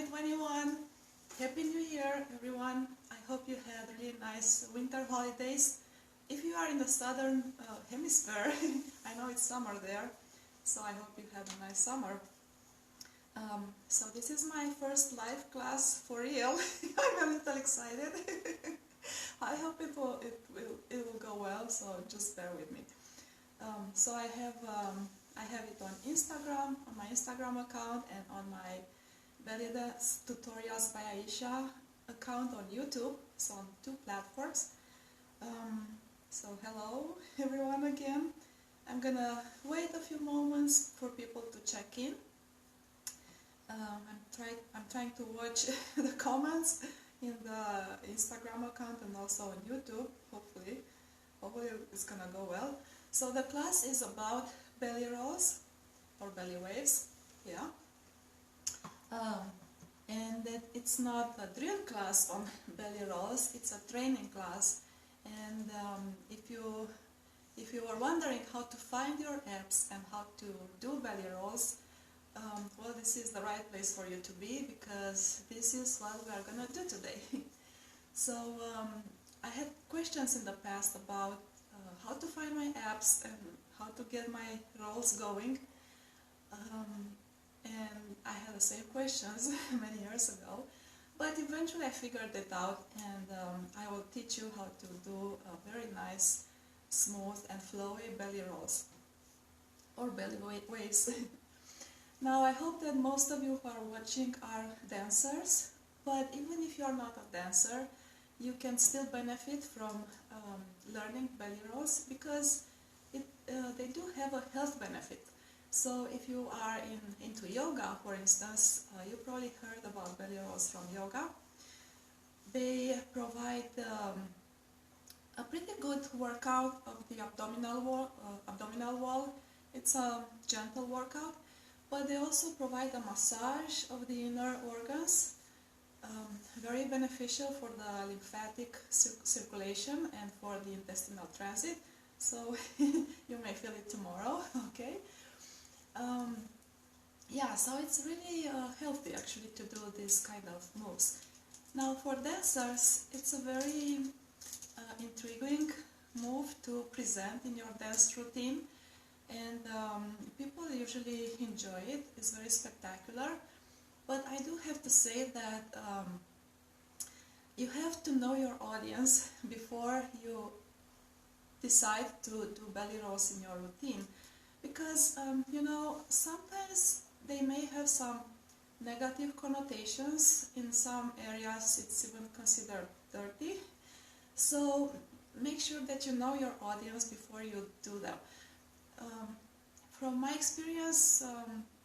2021. Happy New Year, everyone. I hope you had really nice winter holidays. If you are in the southern hemisphere, I know it's summer there, so I hope you had a nice summer. So this is my first live class for real. I'm a little excited. I hope it will go well, so just bear with me. So I have it on Instagram, on my Instagram account, and on my Belly Dance Tutorials by Aisha account on YouTube, so on 2 platforms. So hello everyone again. I'm gonna wait a few moments for people to check in. I'm trying to watch the comments in the Instagram account and also on YouTube. Hopefully it's gonna go well. So the class is about belly rolls or belly waves, yeah. And that it's not a drill class on belly rolls, it's a training class. And if you are wondering how to find your abs and how to do belly rolls, well, this is the right place for you to be, because this is what we are gonna do today. So I had questions in the past about how to find my abs and how to get my rolls going. And I had the same questions many years ago, but eventually I figured it out, and I will teach you how to do a very nice, smooth and flowy belly rolls or belly waves. Now I hope that most of you who are watching are dancers, but even if you are not a dancer, you can still benefit from learning belly rolls, because they do have a health benefit. So if you are into yoga, for instance, you probably heard about belly rolls from yoga. They provide a pretty good workout of the abdominal wall. It's a gentle workout, but they also provide a massage of the inner organs, very beneficial for the lymphatic circulation and for the intestinal transit. So you may feel it tomorrow, okay? Yeah, so it's really healthy actually to do this kind of moves. Now for dancers, it's a very intriguing move to present in your dance routine, and people usually enjoy it. It's very spectacular, but I do have to say that you have to know your audience before you decide to do belly rolls in your routine. Because, you know, sometimes they may have some negative connotations. In some areas it's even considered dirty. So make sure that you know your audience before you do them. From my experience,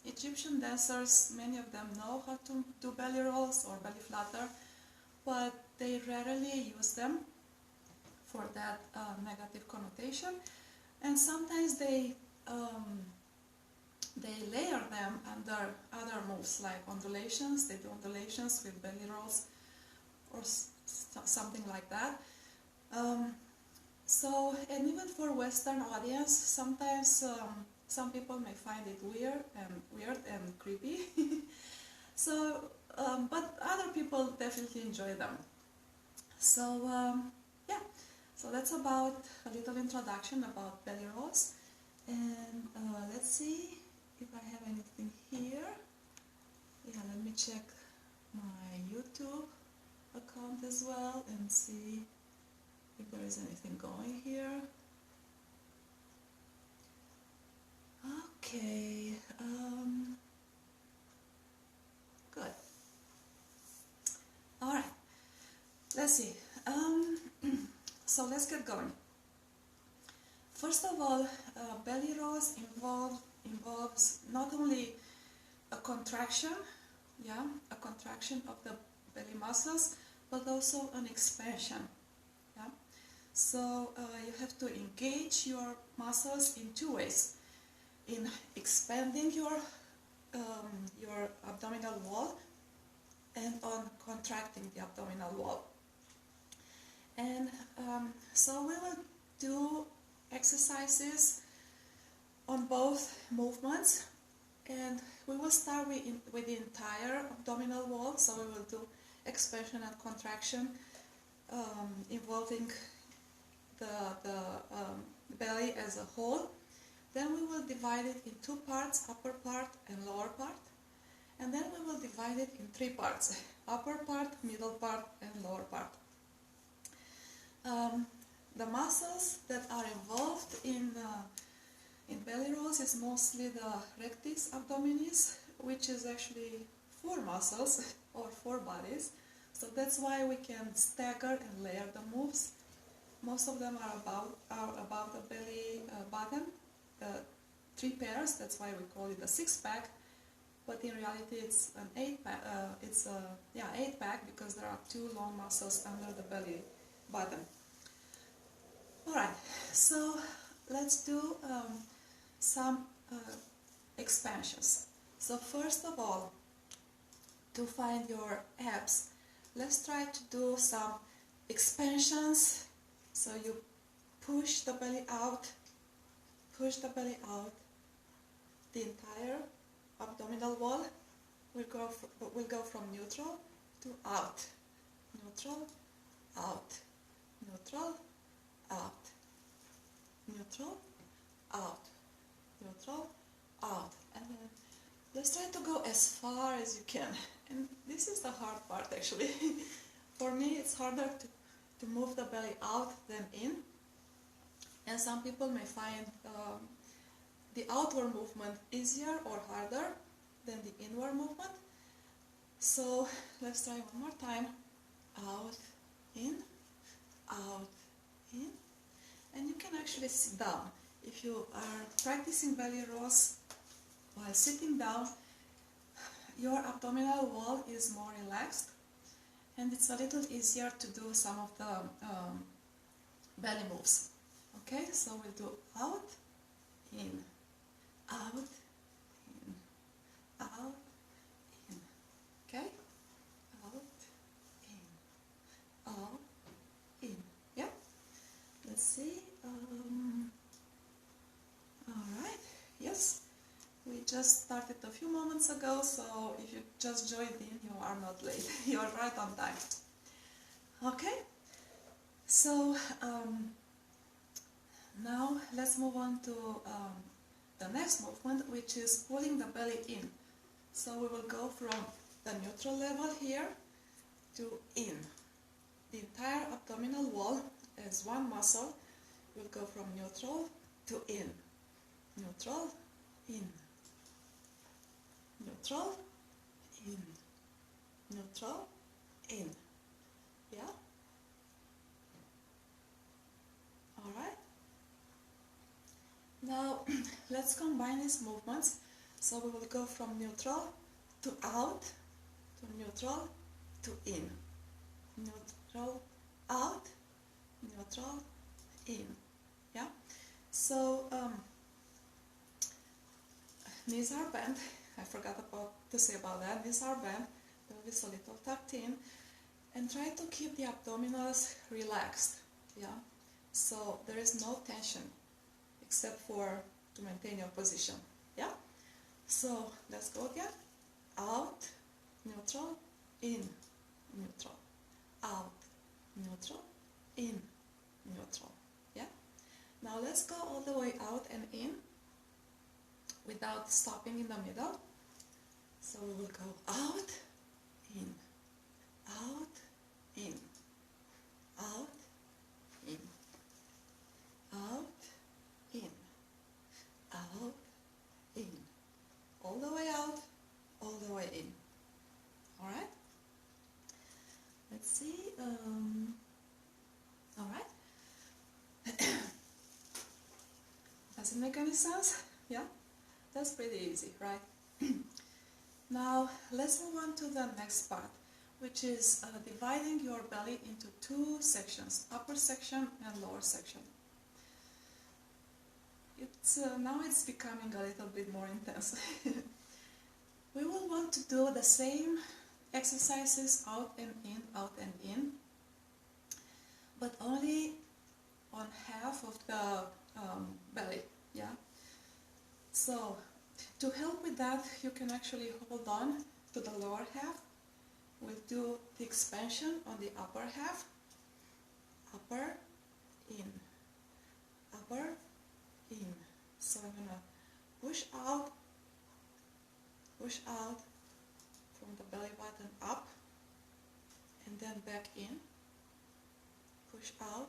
Egyptian dancers, many of them know how to do belly rolls or belly flutter, but they rarely use them for that negative connotation. And sometimes they layer them under other moves like undulations. They do undulations with belly rolls or something like that. So, and even for Western audience, sometimes some people may find it weird and creepy. So, but other people definitely enjoy them. So, yeah. So that's about a little introduction about belly rolls. And let's see if I have anything here. Yeah, let me check my YouTube account as well and see if there is anything going here. Okay, good. All right, let's see. So let's get going. First of all, belly rolls involves not only a contraction, yeah, a contraction of the belly muscles, but also an expansion. Yeah. So you have to engage your muscles in 2 ways: in expanding your abdominal wall, and on contracting the abdominal wall. And so we will do exercises on both movements, And we will start with the entire abdominal wall, so we will do expansion and contraction involving the belly as a whole. Then we will divide it in two parts, upper part and lower part. And then we will divide it in three parts, upper part, middle part and lower part. The muscles that are involved in belly rolls is mostly the rectus abdominis, which is actually 4 muscles or 4 bodies. So that's why we can stagger and layer the moves. Most of them are above the belly button, 3 pairs. That's why we call it a 6-pack. But in reality, it's an 8-pack. It's a 8-pack because there are 2 long muscles under the belly button. All right. So let's do some expansions. So first of all, to find your abs, let's try to do some expansions. So you push the belly out, the entire abdominal wall will go from neutral to out, neutral, out, neutral, out, neutral, out, neutral, out, and then let's try to go as far as you can. And this is the hard part actually. For me, it's harder to move the belly out than in, and some people may find the outward movement easier or harder than the inward movement. So let's try one more time. Out, in, and you can actually sit down. If you are practicing belly rolls while sitting down, your abdominal wall is more relaxed and it's a little easier to do some of the belly moves. Okay, so we'll do out, in, out, in, out, in. Okay, out, in, out, in. Yeah. Let's see. All right. Yes. We just started a few moments ago, so if you just joined in, you are not late. You are right on time. Okay. So now let's move on to the next movement, which is pulling the belly in. So we will go from the neutral level here to in. The entire abdominal wall as one muscle will go from neutral to in. Neutral, in. Neutral, in. Neutral, in. Yeah? Alright? Now, let's combine these movements. So we will go from neutral to out, to neutral, to in. Neutral, out, neutral, in. Yeah? So, knees are bent. I forgot to say about that. Knees are bent, pelvis a little tucked in, and try to keep the abdominals relaxed. Yeah, so there is no tension except for to maintain your position. Yeah, so let's go again. Out, neutral, in, neutral, out, neutral, in, neutral. Yeah. Now let's go all the way out and in without stopping in the middle. So we will go out, in, out, in, out, in, out, in, out, in, all the way out, all the way in. Alright? Let's see. Alright? Does it make any sense? Yeah? That's pretty easy, right? Now, let's move on to the next part, which is dividing your belly into 2 sections, upper section and lower section. Now it's becoming a little bit more intense. We will want to do the same exercises out and in, but only on half of the belly, yeah? So, To help with that, you can actually hold on to the lower half. We'll do the expansion on the upper half. Upper, in, upper, in. So I'm gonna push out from the belly button up, and then back in. Push out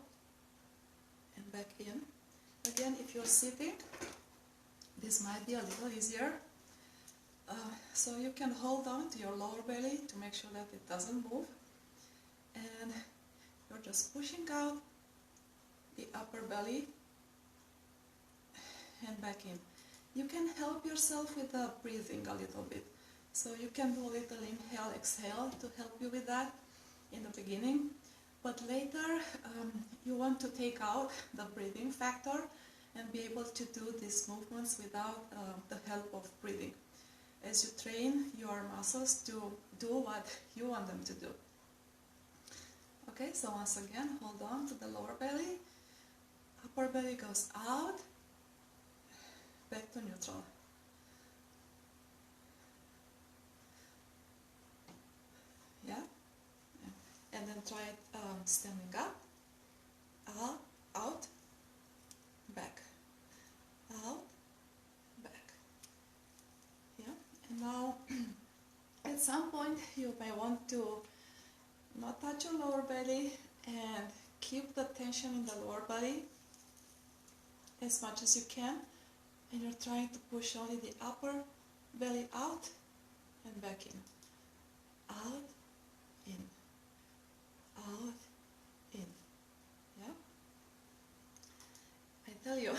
and back in. Again, if you're sitting, this might be a little easier. So you can hold on to your lower belly to make sure that it doesn't move. And you're just pushing out the upper belly and back in. You can help yourself with the breathing a little bit. So you can do a little inhale, exhale to help you with that in the beginning. But later you want to take out the breathing factor and be able to do these movements without the help of breathing, as you train your muscles to do what you want them to do. Okay, so once again, hold on to the lower belly. Upper belly goes out, back to neutral. Yeah? And then try it standing up, out, back, out, back. Yeah? And now, at some point, you may want to not touch your lower belly and keep the tension in the lower belly as much as you can. And you're trying to push only the upper belly out and back in. Out, in. Out, in. Yeah? I tell you,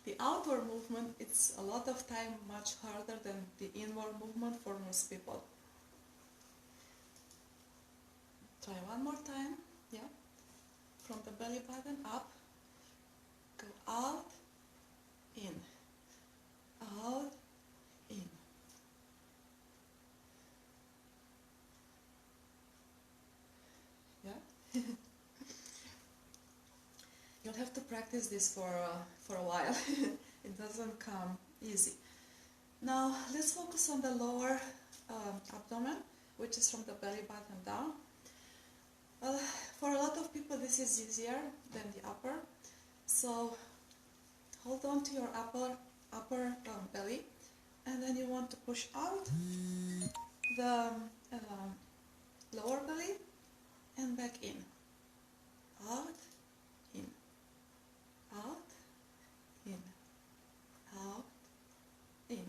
the outward movement, it's a lot of time much harder than the inward movement for most people. Try one more time. Yeah? From the belly button up, go out, in, out, in. Yeah? You'll have to practice this for a while. It doesn't come easy. Now let's focus on the lower abdomen, which is from the belly button down. For a lot of people this is easier than the upper. So hold on to your upper belly, and then you want to push out the lower belly and back in. Out, in, out, in, out, in.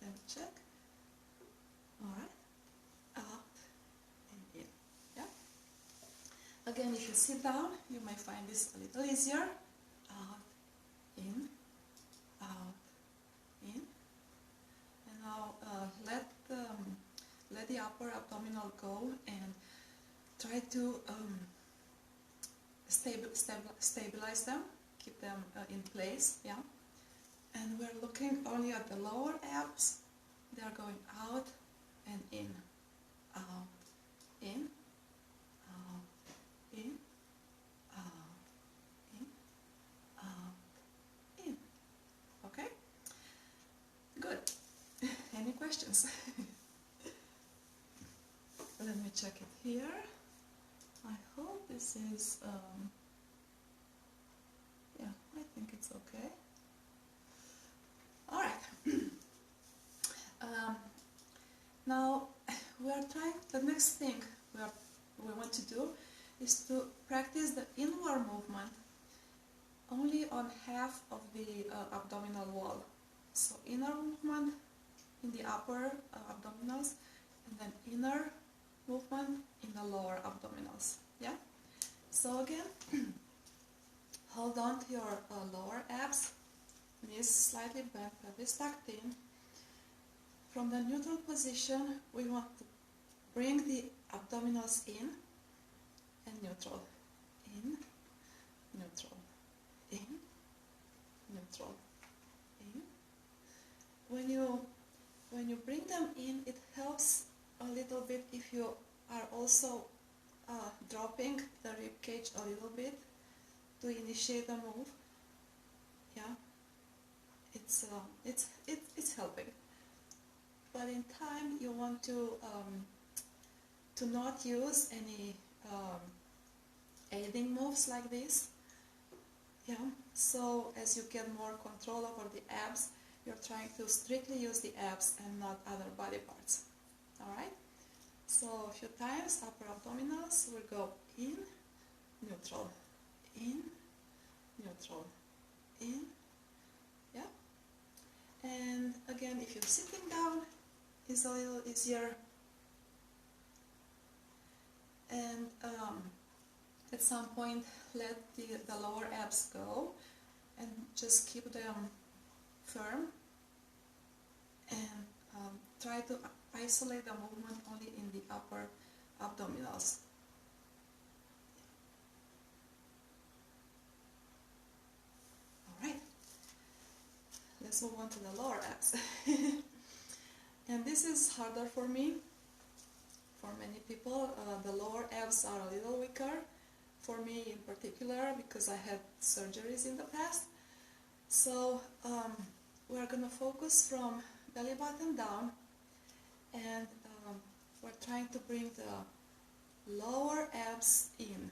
Let me check. Alright. Out and in. Yeah? Again, if you sit down, you may find this a little easier. Out, in, out, in. And now let the upper abdominal go and try to stabilize them, keep them in place, yeah. And we're looking only at the lower abs. They are going out and in, out, in, out, in, out, in, out, in. Okay? Good. Any questions? Let me check it here. I hope this is, yeah, I think it's okay. Alright. Now, we are trying, the next thing we want to do is to practice the inward movement only on half of the abdominal wall. So inner movement in the upper abdominals, and then inner movement in the lower abdominals. Yeah? So again, hold on to your lower abs, knees slightly bent, pelvis tucked in. From the neutral position, we want to bring the abdominals in and neutral. In, neutral. In, neutral. In. When you bring them in, it helps a little bit if you are also dropping the rib cage a little bit to initiate the move. Yeah. it's helping. But in time, you want to not use any aiding moves like this. Yeah. So as you get more control over the abs, you're trying to strictly use the abs and not other body parts. All right. So a few times, upper abdominals. We'll go in, neutral, in, neutral, in. Yeah. And again, if you're sitting down, it's a little easier. And at some point, let the lower abs go and just keep them firm, and try to isolate the movement only in the upper abdominals. Alright, let's move on to the lower abs. And this is harder for me. For many people, the lower abs are a little weaker. For me in particular, because I had surgeries in the past. So we're going to focus from belly button down, and we're trying to bring the lower abs in.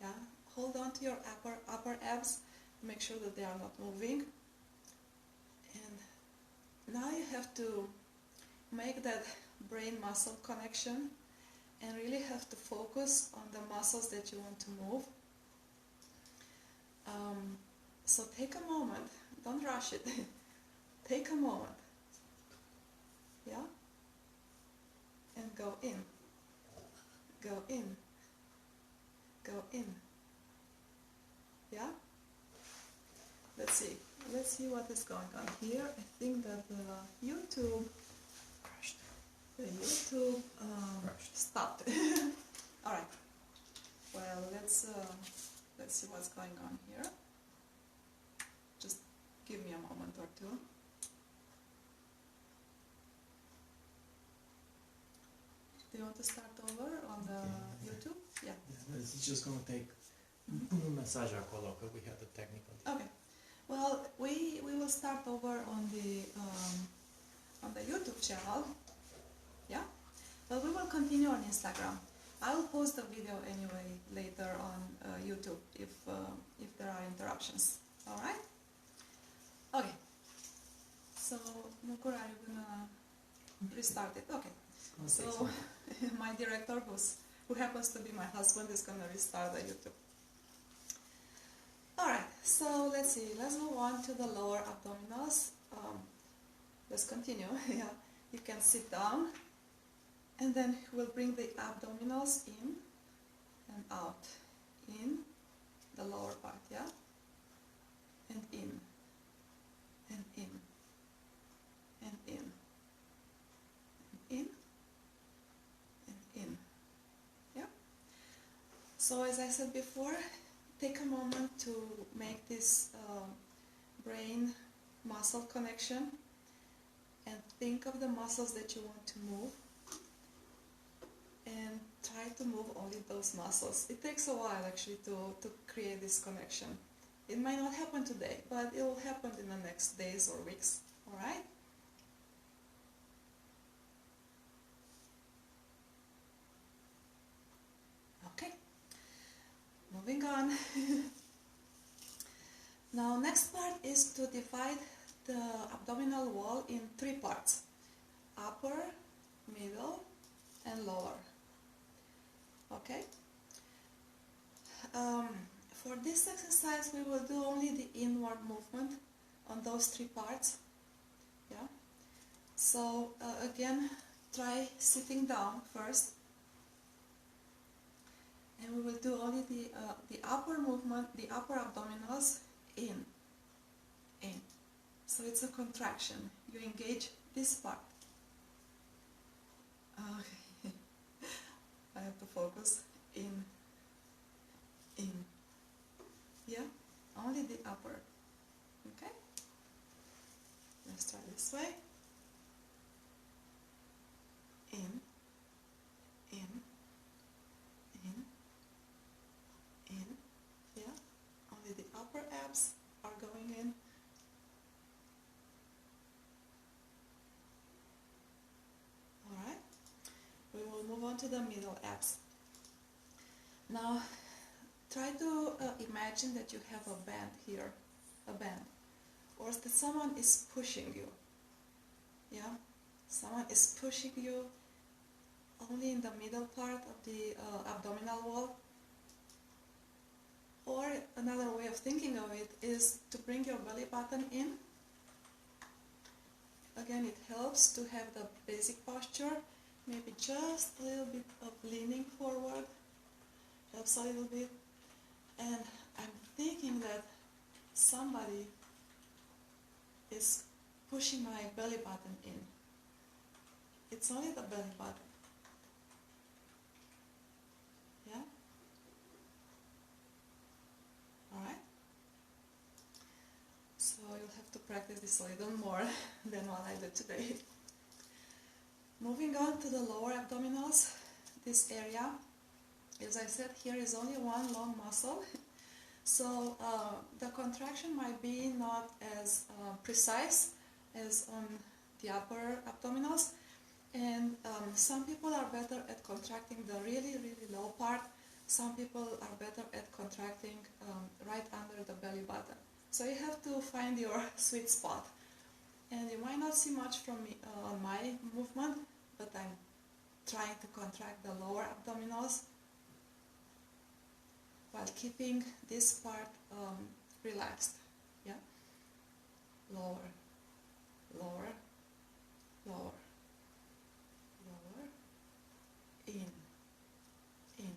Yeah, hold on to your upper abs, make sure that they are not moving. And now you have to make that brain muscle connection and really have to focus on the muscles that you want to move. So take a moment, don't rush it. Take a moment. Yeah? And go in. Go in. Go in. Yeah? Let's see what is going on here. I think that the YouTube stopped. All right. Well, let's see what's going on here. Just give me a moment or two. Do you want to start over on the YouTube? Yeah. It's just going to take massage acolo, because we had the technical. Okay. Well, we will start over on the YouTube channel. Yeah. But we will continue on Instagram. I will post the video anyway later on YouTube if there are interruptions. All right. Okay. So Mukur, are you gonna restart it? Okay. So my director, who happens to be my husband, is gonna restart the YouTube. All right. So let's see. Let's move on to the lower abdominals. Let's continue. Yeah. You can sit down. And then we'll bring the abdominals in and out. In the lower part, yeah? And in. And in. And in. And in. And in. Yeah? So as I said before, take a moment to make this brain muscle connection and think of the muscles that you want to move. And try to move only those muscles. It takes a while actually to create this connection. It might not happen today, but it will happen in the next days or weeks. Alright? Okay. Moving on. Now next part is to divide the abdominal wall in 3 parts. Upper, middle, and lower. Okay? For this exercise, we will do only the inward movement on those 3 parts. Yeah? So, again, try sitting down first. And we will do only the upper movement, the upper abdominals, in. So it's a contraction. You engage this part. Okay. I have to focus in. Yeah, only the upper. Okay. Let's try this way. In. on to the middle abs. Now try to imagine that you have a band here, a band, or that someone is pushing you. Yeah, someone is pushing you only in the middle part of the abdominal wall. Or another way of thinking of it is to bring your belly button in. Again, it helps to have the basic posture, maybe just a little bit of leaning forward, helps a little bit. And I'm thinking that somebody is pushing my belly button in. It's only the belly button. Yeah? Alright? So you'll have to practice this a little more than what I did today. Moving on to the lower abdominals, this area, as I said, here is only one long muscle. So the contraction might be not as precise as on the upper abdominals, and some people are better at contracting the really, really low part. Some people are better at contracting right under the belly button. So you have to find your sweet spot. And you might not see much from me on my movement, but I'm trying to contract the lower abdominals while keeping this part relaxed. Yeah? Lower, lower, lower, lower, in, in,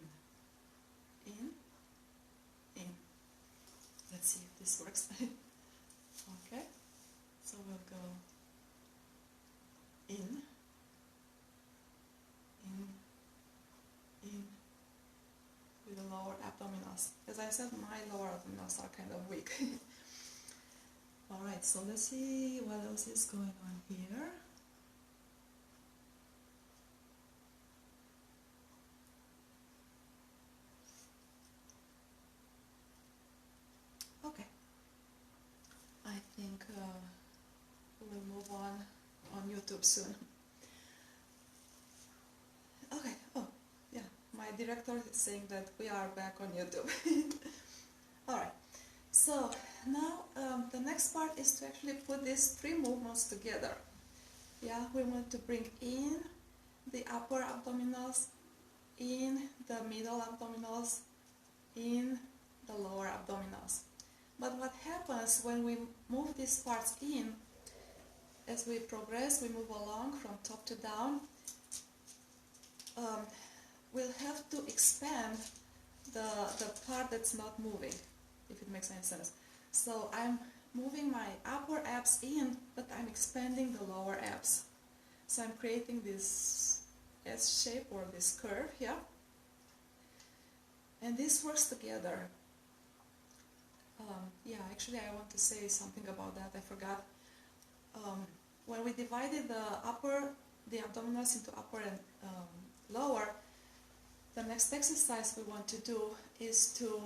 in, in. Let's see if this works. Okay, so we'll go in, with the lower abdominals. As I said, my lower abdominals are kind of weak. Alright, so let's see what else is going on here. Okay, I think we'll move on YouTube soon. Okay, oh, yeah, my director is saying that we are back on YouTube. Alright, so now the next part is to actually put these three movements together. Yeah, we want to bring in the upper abdominals, in the middle abdominals, in the lower abdominals. But what happens when we move these parts in, as we progress, we move along from top to down, we'll have to expand the part that's not moving, if it makes any sense. So I'm moving my upper abs in, but I'm expanding the lower abs. So I'm creating this S shape or this curve here. And this works together. Yeah, actually I want to say something about that, I forgot. When we divided the abdominals into upper and lower, the next exercise we want to do is to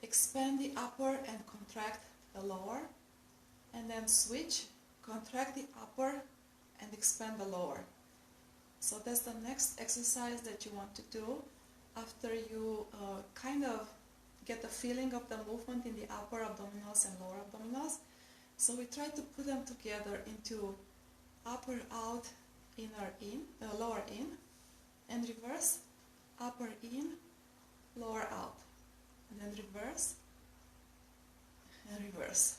expand the upper and contract the lower, and then switch, contract the upper and expand the lower. So that's the next exercise that you want to do after you kind of get the feeling of the movement in the upper abdominals and lower abdominals. So we try to put them together into upper out, inner in, lower in, and reverse, upper in, lower out, and then reverse, and reverse,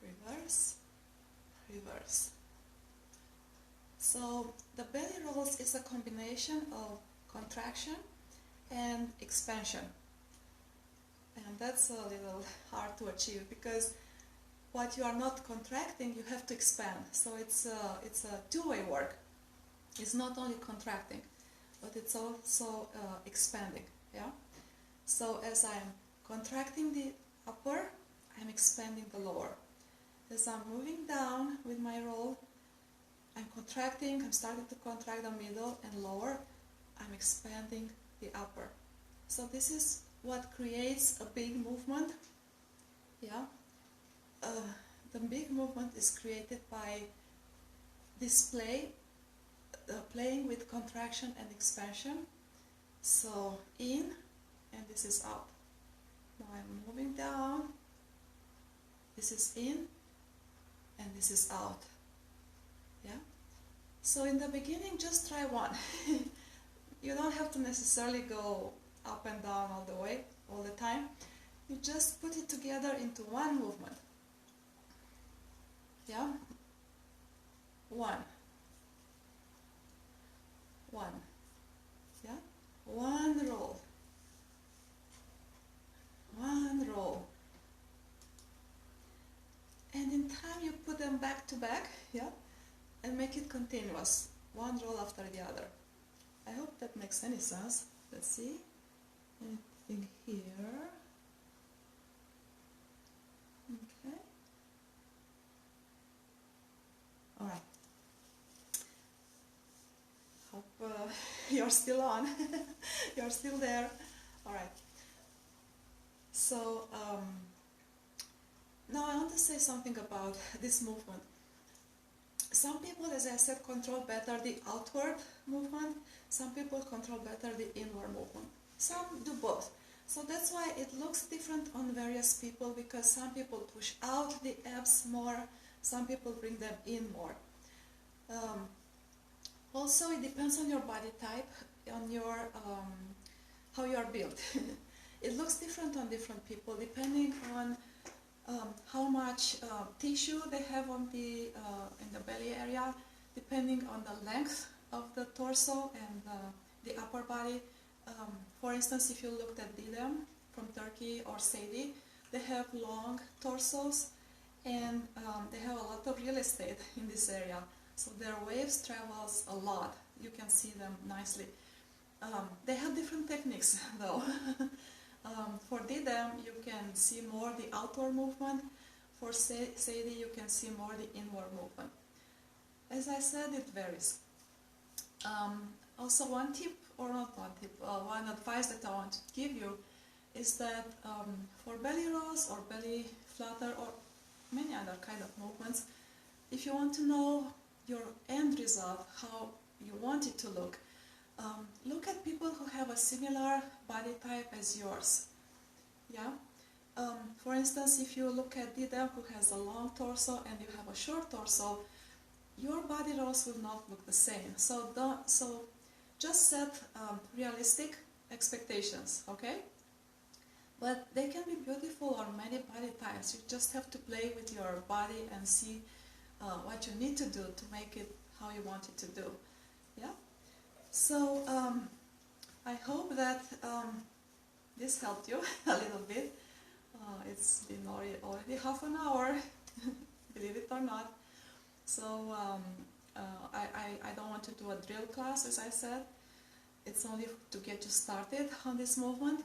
reverse, reverse. So the belly rolls is a combination of contraction and expansion. And that's a little hard to achieve because what you are not contracting, you have to expand. So it's a two-way work. It's not only contracting, but it's also expanding. Yeah. So as I'm contracting the upper, I'm expanding the lower. As I'm moving down with my roll, I'm contracting. I'm starting to contract the middle and lower. I'm expanding the upper. So this is what creates a big movement. Yeah. The big movement is created by display playing with contraction and expansion. So in, and this is out. Now I'm moving down. This is in, and this is out. Yeah. So in the beginning, just try one. You don't have to necessarily go up and down all the way, all the time. You just put it together into one movement. Yeah? One. Yeah? One roll. One roll. And in time you put them back to back, yeah? And make it continuous. One roll after the other. I hope that makes any sense. Let's see. Anything here? Okay. Alright. Hope you're still on. You're still there. Alright. So, now I want to say something about this movement. Some people, as I said, control better the outward movement. Some people control better the inward movement. Some do both. So that's why it looks different on various people, because some people push out the abs more, some people bring them in more. Also, it depends on your body type, on your how you are built. It looks different on different people, depending on how much tissue they have on the in the belly area, depending on the length of the torso and the upper body. For instance, if you looked at Didem from Turkey or Sadie, they have long torsos and they have a lot of real estate in this area. So their waves travels a lot. You can see them nicely. They have different techniques though. For Didem, you can see more the outward movement. For Sadie, you can see more the inward movement. As I said, it varies. Also, one tip, or not one tip, one advice that I want to give you is that for belly rolls or belly flutter or many other kind of movements, if you want to know your end result, how you want it to look, look at people who have a similar body type as yours. Yeah. For instance, if you look at Didem, who has a long torso, and you have a short torso, your body rolls will not look the same. So just set realistic expectations, okay? But they can be beautiful on many body types. You just have to play with your body and see what you need to do to make it how you want it to do. Yeah. So I hope that this helped you a little bit. It's been already half an hour, believe it or not. So I don't want to do a drill class, as I said. It's only to get you started on this movement.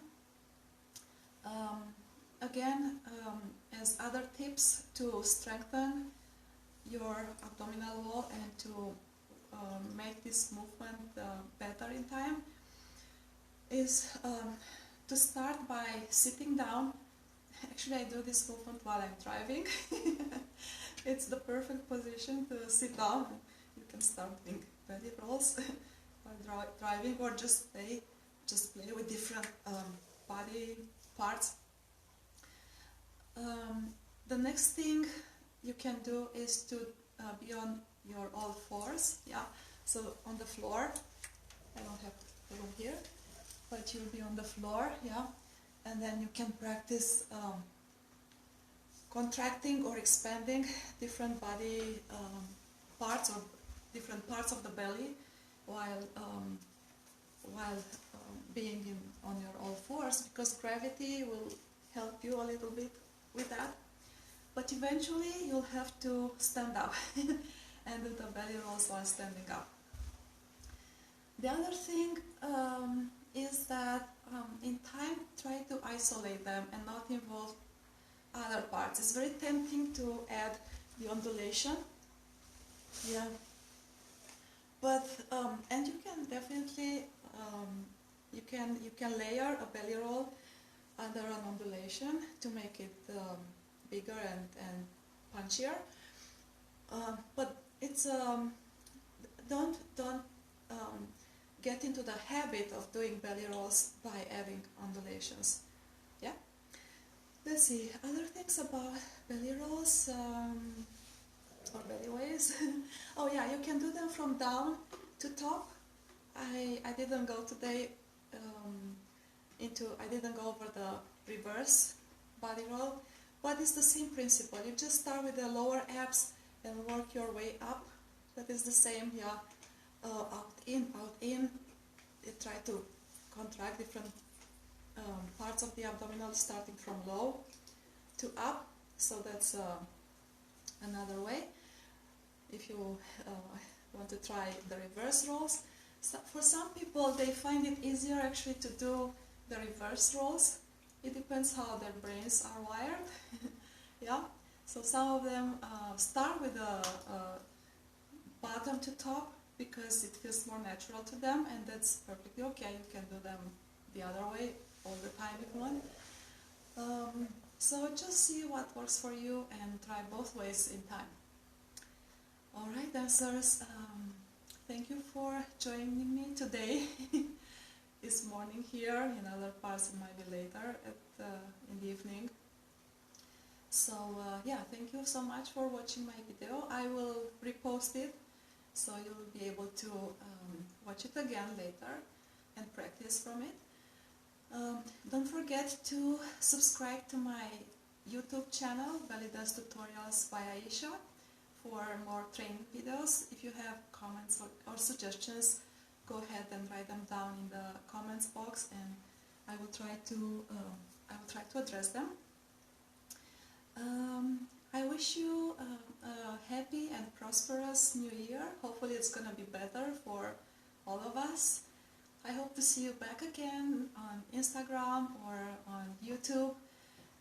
Again, as other tips to strengthen your abdominal wall and to make this movement better in time is to start by sitting down. Actually, I do this movement while I'm driving. It's the perfect position to sit down. You can start doing belly rolls while driving, or just play with different body parts. The next thing you can do is to be on your all fours. Yeah. So on the floor. I don't have the room here, but you'll be on the floor. Yeah. And then you can practice contracting or expanding different body parts or different parts of the belly while being on your all fours, because gravity will help you a little bit with that. But eventually you'll have to stand up and do the belly rolls while standing up. The other thing is that in time try to isolate them and not involve other parts. It's very tempting to add the undulation. Yeah. But and you can definitely you can layer a belly roll under an undulation to make it bigger and punchier. But it's don't get into the habit of doing belly rolls by adding undulations. Yeah. Let's see other things about belly rolls or belly waves. Oh yeah, you can do them from down to top. I didn't go today I didn't go over the reverse body roll, but it's the same principle. You just start with the lower abs and work your way up. That is the same, yeah. Out in. You try to contract different parts of the abdominal, starting from low to up. So that's another way. If you want to try the reverse rolls, so for some people they find it easier actually to do the reverse rolls. It depends how their brains are wired. Yeah. So some of them start with the bottom to top because it feels more natural to them, and that's perfectly okay. You can do them the other way all the time if you want. So just see what works for you and try both ways in time. Alright, dancers, thank you for joining me today. This morning here. In other parts it might be later in the evening. So yeah, thank you so much for watching my video. I will repost it, so you will be able to watch it again later and practice from it. Don't forget to subscribe to my YouTube channel, Belly Dance Tutorials by Aisha, for more training videos. If you have comments or suggestions, go ahead and write them down in the comments box, and I will try to address them. I wish you a happy and prosperous new year. Hopefully it's gonna be better for all of us. I hope to see you back again on Instagram or on YouTube,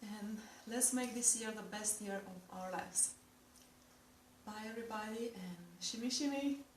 and let's make this year the best year of our lives. Bye everybody, and shimmy shimmy!